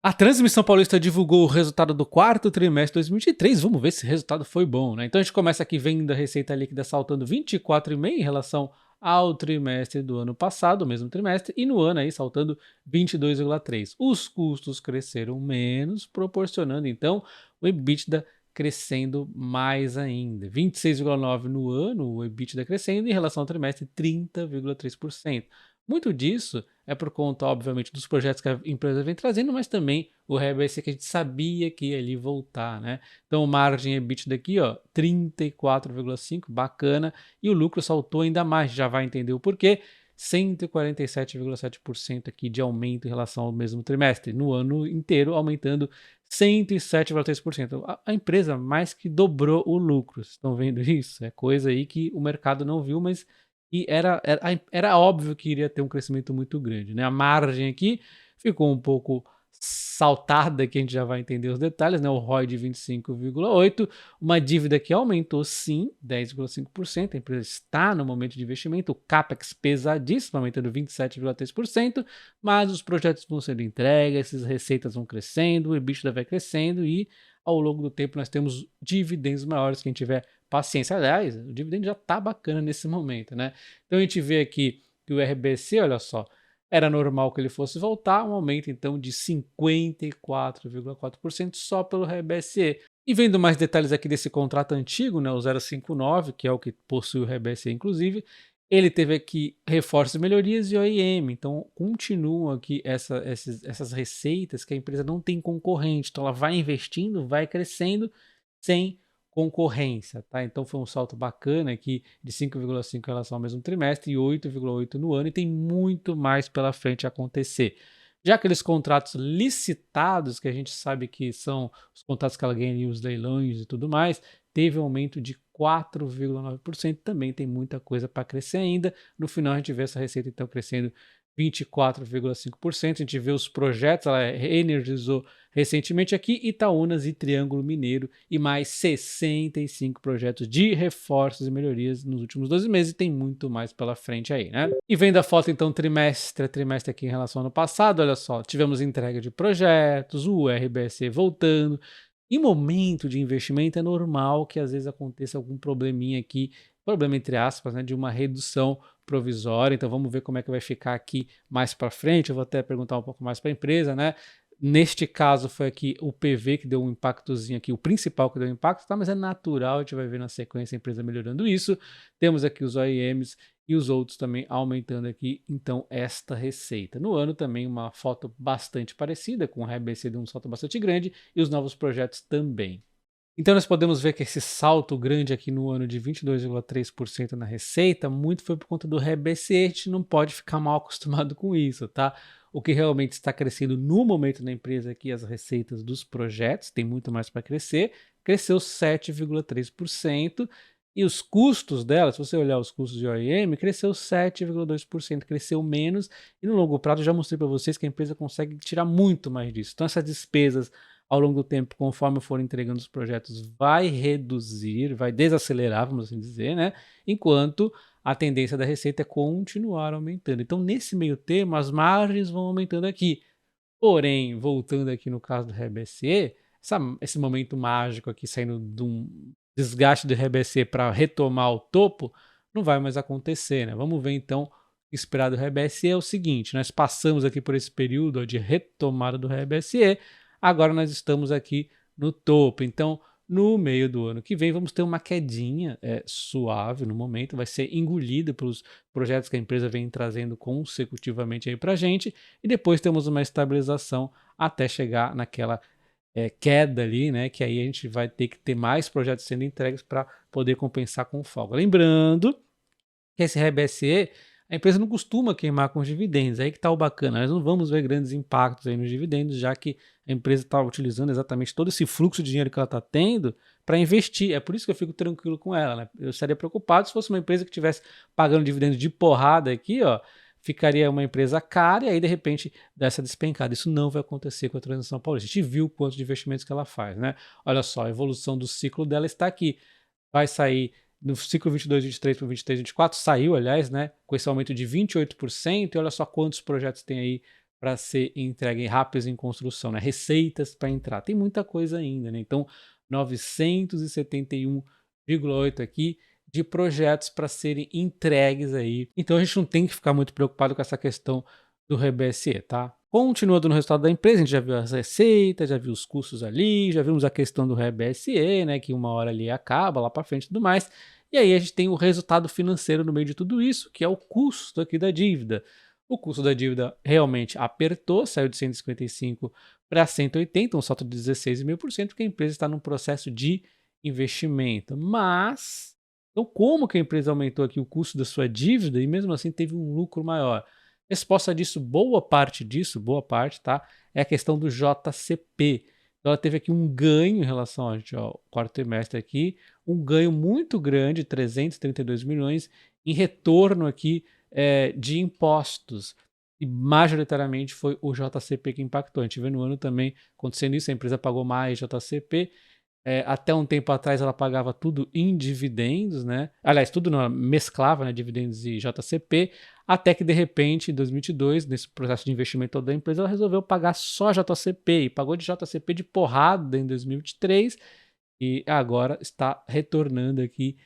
A Transmissão Paulista divulgou o resultado do quarto trimestre de 2023. Vamos ver se o resultado foi bom, né? Então a gente começa aqui vendo a receita líquida saltando 24,5% em relação ao trimestre do ano passado, o mesmo trimestre, e no ano aí saltando 22,3%. Os custos cresceram menos, proporcionando então o EBITDA crescendo mais ainda. 26,9% no ano, o EBITDA crescendo em relação ao trimestre 30,3%. Muito disso é por conta, obviamente, dos projetos que a empresa vem trazendo, mas também o RBC que a gente sabia que ia ali voltar, né? Então, margem EBITDA aqui, ó, 34,5%, bacana, e o lucro saltou ainda mais, já vai entender o porquê, 147,7% aqui de aumento em relação ao mesmo trimestre, no ano inteiro aumentando 107,3%. A empresa mais que dobrou o lucro, vocês estão vendo isso? É coisa aí que o mercado não viu, mas e era óbvio que iria ter um crescimento muito grande, né? A margem aqui ficou um pouco saltada, que a gente já vai entender os detalhes, né? O ROI de 25,8%, uma dívida que aumentou sim, 10,5%, a empresa está no momento de investimento, o CAPEX pesadíssimo, aumentando 27,3%, mas os projetos vão sendo entregues, essas receitas vão crescendo, o EBITDA vai crescendo e ao longo do tempo nós temos dividendos maiores quem tiver paciência. Aliás, o dividendo já está bacana nesse momento, né? Então a gente vê aqui que o RBC, olha só, era normal que ele fosse voltar, um aumento então de 54,4% só pelo RBSE. E vendo mais detalhes aqui desse contrato antigo, né, o 059, que é o que possui o RBSE inclusive, ele teve aqui reforços e melhorias e OIM, então continuam aqui essas receitas que a empresa não tem concorrente, então ela vai investindo, vai crescendo sem concorrência, tá? Então foi um salto bacana aqui de 5,5 em relação ao mesmo trimestre e 8,8 no ano, e tem muito mais pela frente a acontecer. Já aqueles contratos licitados, que a gente sabe que são os contratos que ela ganha ali, os leilões e tudo mais, teve um aumento de 4,9%, também tem muita coisa para crescer ainda. No final a gente vê essa receita então crescendo 24,5%. A gente vê os projetos, ela energizou recentemente aqui Itaúnas e Triângulo Mineiro e mais 65 projetos de reforços e melhorias nos últimos 12 meses, e tem muito mais pela frente aí, né? E vendo a foto então trimestre a trimestre aqui em relação ao ano passado, olha só, tivemos entrega de projetos, o RBSE voltando. Em momento de investimento é normal que às vezes aconteça algum probleminha aqui, problema entre aspas, né, de uma redução provisória. Então vamos ver como é que vai ficar aqui mais para frente. Eu vou até perguntar um pouco mais para a empresa, né? Neste caso foi aqui o PV que deu um impactozinho aqui, o principal que deu um impacto, tá? Mas é natural, a gente vai ver na sequência a empresa melhorando isso. Temos aqui os OEMs e os outros também aumentando aqui, então, esta receita. No ano também uma foto bastante parecida, com o RBC de um salto bastante grande e os novos projetos também. Então nós podemos ver que esse salto grande aqui no ano de 22,3% na receita, muito foi por conta do RBC, a gente não pode ficar mal acostumado com isso, tá? O que realmente está crescendo no momento na empresa aqui, as receitas dos projetos, tem muito mais para crescer, cresceu 7,3%, e os custos dela, se você olhar os custos de OEM, cresceu 7,2%, cresceu menos, e no longo prazo eu já mostrei para vocês que a empresa consegue tirar muito mais disso. Então essas despesas ao longo do tempo, conforme for entregando os projetos, vai reduzir, vai desacelerar, vamos assim dizer, né? Enquanto a tendência da receita é continuar aumentando. Então, nesse meio termo, as margens vão aumentando aqui. Porém, voltando aqui no caso do RBSE, esse momento mágico aqui, saindo de um desgaste do RBSE para retomar o topo, não vai mais acontecer, né? Vamos ver então o esperado do RBSE é o seguinte: nós passamos aqui por esse período ó, de retomada do RBSE, agora nós estamos aqui no topo. Então, no meio do ano que vem, vamos ter uma quedinha suave no momento, vai ser engolida pelos projetos que a empresa vem trazendo consecutivamente aí para a gente, e depois temos uma estabilização até chegar naquela queda ali, né? Que aí a gente vai ter que ter mais projetos sendo entregues para poder compensar com folga. Lembrando que esse RBSE, a empresa não costuma queimar com os dividendos, aí que está o bacana, nós não vamos ver grandes impactos aí nos dividendos, já que a empresa está utilizando exatamente todo esse fluxo de dinheiro que ela está tendo para investir, é por isso que eu fico tranquilo com ela, né? Eu estaria preocupado se fosse uma empresa que estivesse pagando dividendos de porrada aqui, ó, ficaria uma empresa cara e aí de repente dá essa despencada. Isso não vai acontecer com a Transição Paulista. A gente viu quantos de investimentos que ela faz, né? Olha só, a evolução do ciclo dela está aqui, vai sair no ciclo 22-23 para o 23-24, saiu, aliás, né, com esse aumento de 28%, e olha só quantos projetos tem aí para ser entregue rápidas em construção, né? Receitas para entrar. Tem muita coisa ainda, né? Então, 971,8 aqui de projetos para serem entregues aí. Então, a gente não tem que ficar muito preocupado com essa questão do RBSE, tá? Continuando no resultado da empresa, a gente já viu as receitas, já viu os custos ali, já vimos a questão do RBSE, né, que uma hora ali acaba, lá para frente e tudo mais. E aí a gente tem o resultado financeiro no meio de tudo isso, que é o custo aqui da dívida. O custo da dívida realmente apertou, saiu de 155 para 180, um salto de 16,5%, porque a empresa está num processo de investimento. Mas, então como que a empresa aumentou aqui o custo da sua dívida e mesmo assim teve um lucro maior? Resposta disso, boa parte, tá? É a questão do JCP. Então ela teve aqui um ganho em relação ao quarto trimestre aqui, um ganho muito grande, 332 milhões, em retorno aqui de impostos. E majoritariamente foi o JCP que impactou. A gente vê no ano também acontecendo isso, a empresa pagou mais JCP. Até um tempo atrás ela pagava tudo em dividendos, né? Aliás, tudo não, ela mesclava, né, dividendos e JCP, até que de repente, em 2022, nesse processo de investimento todo da empresa, ela resolveu pagar só JCP e pagou de JCP de porrada em 2023 e agora está retornando aqui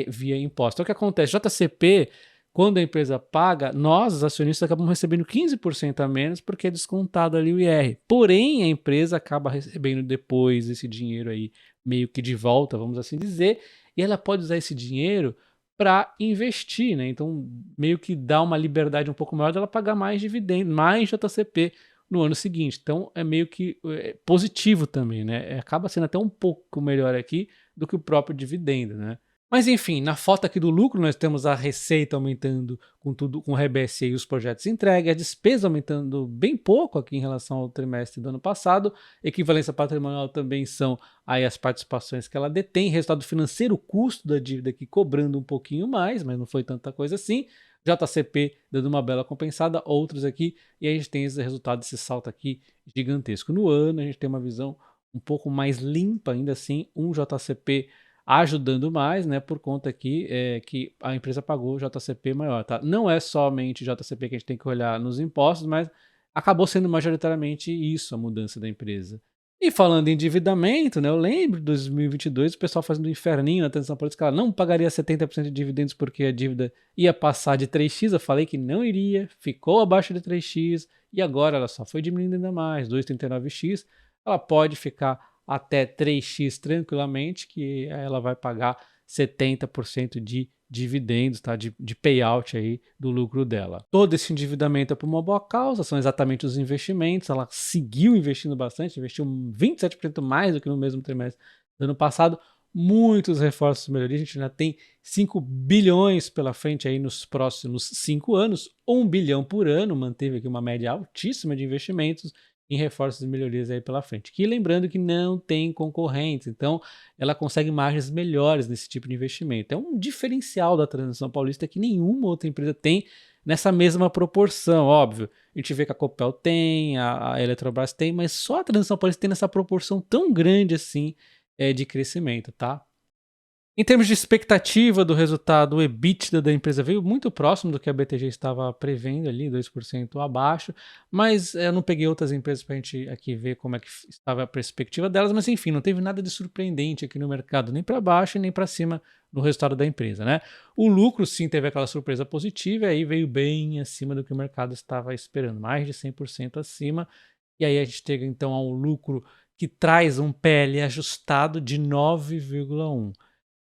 via imposto. Então o que acontece? JCP, quando a empresa paga, nós, os acionistas, acabamos recebendo 15% a menos porque é descontado ali o IR. Porém, a empresa acaba recebendo depois esse dinheiro aí meio que de volta, vamos assim dizer, e ela pode usar esse dinheiro para investir, né? Então, meio que dá uma liberdade um pouco maior dela pagar mais dividendo, mais JCP no ano seguinte. Então, é meio que positivo também, né? Acaba sendo até um pouco melhor aqui do que o próprio dividendo, né? Mas enfim, na foto aqui do lucro nós temos a receita aumentando com tudo, com o RBSE e os projetos entregues, a despesa aumentando bem pouco aqui em relação ao trimestre do ano passado, equivalência patrimonial também são aí as participações que ela detém, resultado financeiro, o custo da dívida aqui cobrando um pouquinho mais, mas não foi tanta coisa assim, JCP dando uma bela compensada, outros aqui, e aí a gente tem esse resultado, esse salto aqui gigantesco. No ano a gente tem uma visão um pouco mais limpa, ainda assim, um JCP ajudando mais, né, por conta aqui que a empresa pagou o JCP maior, tá? Não é somente JCP que a gente tem que olhar nos impostos, mas acabou sendo majoritariamente isso a mudança da empresa. E falando em endividamento, né, eu lembro de 2022 o pessoal fazendo um inferninho na transição política, ela não pagaria 70% de dividendos porque a dívida ia passar de 3x, eu falei que não iria, ficou abaixo de 3x e agora ela só foi diminuindo ainda mais, 2,39x, ela pode ficar até 3x tranquilamente, que ela vai pagar 70% de dividendos, tá? de payout aí do lucro dela. Todo esse endividamento é por uma boa causa, são exatamente os investimentos, ela seguiu investindo bastante, investiu 27% mais do que no mesmo trimestre do ano passado, muitos reforços e melhorias, a gente ainda tem 5 bilhões pela frente aí nos próximos 5 anos, 1 bilhão por ano, manteve aqui uma média altíssima de investimentos, em reforços e melhorias aí pela frente. Que lembrando que não tem concorrentes, então ela consegue margens melhores nesse tipo de investimento. É um diferencial da transição paulista que nenhuma outra empresa tem nessa mesma proporção, óbvio. A gente vê que a Copel tem, a Eletrobras tem, mas só a transição paulista tem nessa proporção tão grande assim de crescimento, tá? Em termos de expectativa do resultado, o EBITDA da empresa veio muito próximo do que a BTG estava prevendo ali, 2% abaixo, mas eu não peguei outras empresas para a gente aqui ver como é que estava a perspectiva delas, mas enfim, não teve nada de surpreendente aqui no mercado, nem para baixo nem para cima no resultado da empresa, né? O lucro sim teve aquela surpresa positiva e aí veio bem acima do que o mercado estava esperando, mais de 100% acima, e aí a gente chega então a um lucro que traz um PL ajustado de 9,1.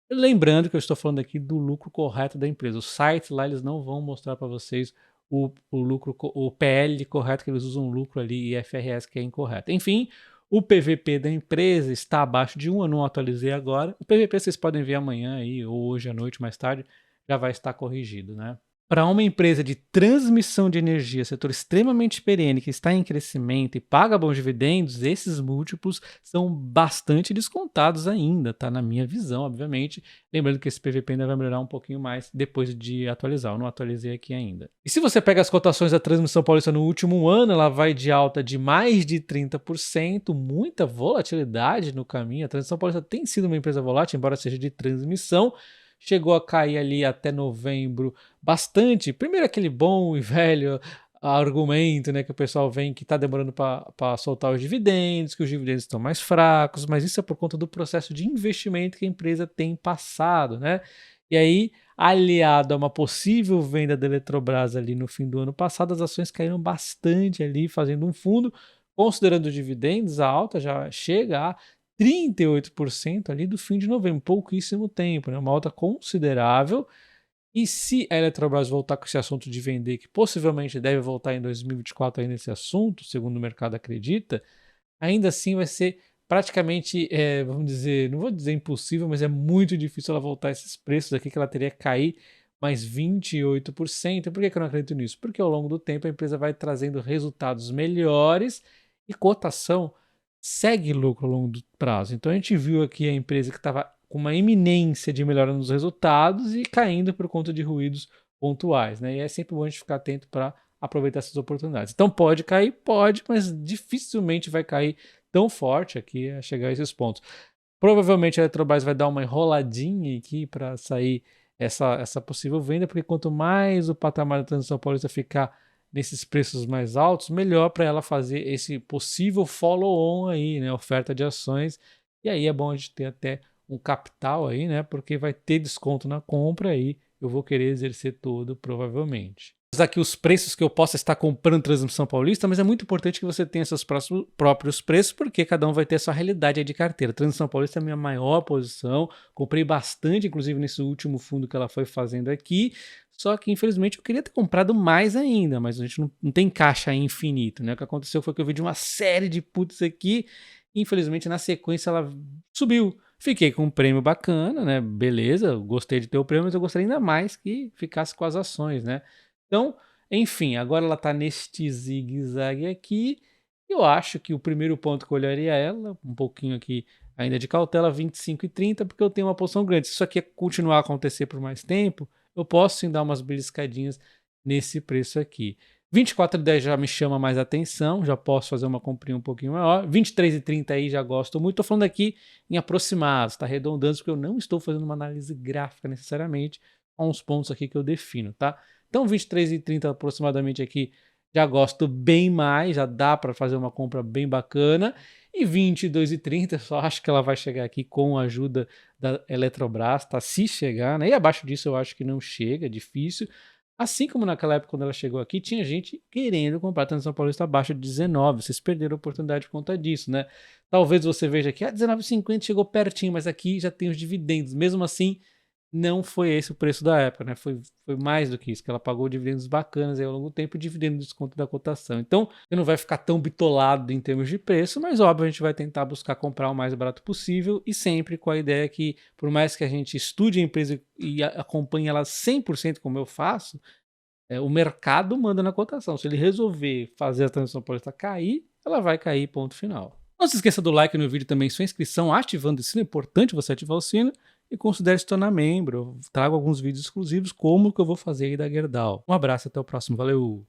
Lembrando que eu estou falando aqui do lucro correto da empresa. Os sites lá eles não vão mostrar para vocês o lucro, o PL correto, que eles usam lucro ali e IFRS que é incorreto. Enfim, o PVP da empresa está abaixo de 1, eu não atualizei agora. O PVP vocês podem ver amanhã aí, ou hoje à noite, mais tarde, já vai estar corrigido, né? Para uma empresa de transmissão de energia, setor extremamente perene, que está em crescimento e paga bons dividendos, esses múltiplos são bastante descontados ainda, tá? Na minha visão, obviamente. Lembrando que esse PVP ainda vai melhorar um pouquinho mais depois de atualizar. Eu não atualizei aqui ainda. E se você pega as cotações da Transmissão Paulista no último ano, ela vai de alta de mais de 30%, muita volatilidade no caminho. A Transmissão Paulista tem sido uma empresa volátil, embora seja de transmissão. Chegou a cair ali até novembro bastante. Primeiro aquele bom e velho argumento, né, que o pessoal vem que está demorando para soltar os dividendos, que os dividendos estão mais fracos, mas isso é por conta do processo de investimento que a empresa tem passado, né? E aí, aliado a uma possível venda da Eletrobras ali no fim do ano passado, as ações caíram bastante ali, fazendo um fundo, considerando os dividendos, a alta já chega a 38% ali do fim de novembro, pouquíssimo tempo, né? Uma alta considerável. E se a Eletrobras voltar com esse assunto de vender, que possivelmente deve voltar em 2024 ainda esse assunto, segundo o mercado acredita, ainda assim vai ser praticamente, vamos dizer, não vou dizer impossível, mas é muito difícil ela voltar a esses preços aqui, que ela teria que cair mais 28%. Por que eu não acredito nisso? Porque ao longo do tempo a empresa vai trazendo resultados melhores e cotação segue lucro ao longo do prazo. Então a gente viu aqui a empresa que estava com uma iminência de melhora nos resultados e caindo por conta de ruídos pontuais, né? E é sempre bom a gente ficar atento para aproveitar essas oportunidades. Então pode cair, pode, mas dificilmente vai cair tão forte aqui a chegar a esses pontos. Provavelmente a Eletrobras vai dar uma enroladinha aqui para sair essa possível venda, porque quanto mais o patamar da transição paulista ficar nesses preços mais altos, melhor para ela fazer esse possível follow-on aí, né? Oferta de ações. E aí é bom a gente ter até um capital aí, né? Porque vai ter desconto na compra aí. Eu vou querer exercer todo, provavelmente. Aqui os preços que eu possa estar comprando transmissão paulista, mas é muito importante que você tenha seus próprios preços, porque cada um vai ter a sua realidade aí de carteira. Transmissão paulista é a minha maior posição, comprei bastante, inclusive nesse último fundo que ela foi fazendo aqui, só que infelizmente eu queria ter comprado mais ainda, mas a gente não tem caixa infinito, né? O que aconteceu foi que eu vi de uma série de puts aqui, e infelizmente na sequência ela subiu. Fiquei com um prêmio bacana, né? Beleza, gostei de ter o prêmio, mas eu gostaria ainda mais que ficasse com as ações, né? Então, enfim, agora ela está neste zigue-zague aqui. Eu acho que o primeiro ponto que eu olharia ela, um pouquinho aqui ainda de cautela, 25,30, porque eu tenho uma posição grande. Se isso aqui continuar a acontecer por mais tempo, eu posso sim dar umas beliscadinhas nesse preço aqui. 24,10 já me chama mais atenção, já posso fazer uma comprinha um pouquinho maior. 23,30 aí já gosto muito. Estou falando aqui em aproximados, está arredondando, porque eu não estou fazendo uma análise gráfica necessariamente. Há uns pontos aqui que eu defino, tá? Então 23,30 aproximadamente aqui já gosto bem mais, já dá para fazer uma compra bem bacana. E 22,30 só acho que ela vai chegar aqui com a ajuda da Eletrobras, tá? Se chegar, né? E abaixo disso eu acho que não chega, é difícil. Assim como naquela época quando ela chegou aqui, tinha gente querendo comprar a Transição Paulista abaixo de 19. Vocês perderam a oportunidade por conta disso, né? Talvez você veja aqui, 19,50 chegou pertinho, mas aqui já tem os dividendos. Mesmo assim, não foi esse o preço da época, né? Foi mais do que isso, que ela pagou dividendos bacanas aí ao longo do tempo, dividendo desconto da cotação. Então, não vai ficar tão bitolado em termos de preço, mas óbvio, a gente vai tentar buscar comprar o mais barato possível e sempre com a ideia que, por mais que a gente estude a empresa e acompanhe ela 100% como eu faço, o mercado manda na cotação. Se ele resolver fazer a transição paulista cair, ela vai cair, ponto final. Não se esqueça do like no vídeo também, sua inscrição, ativando o sino. É importante você ativar o sino e considere se tornar membro. Eu trago alguns vídeos exclusivos, como o que eu vou fazer aí da Gerdau. Um abraço, até o próximo. Valeu!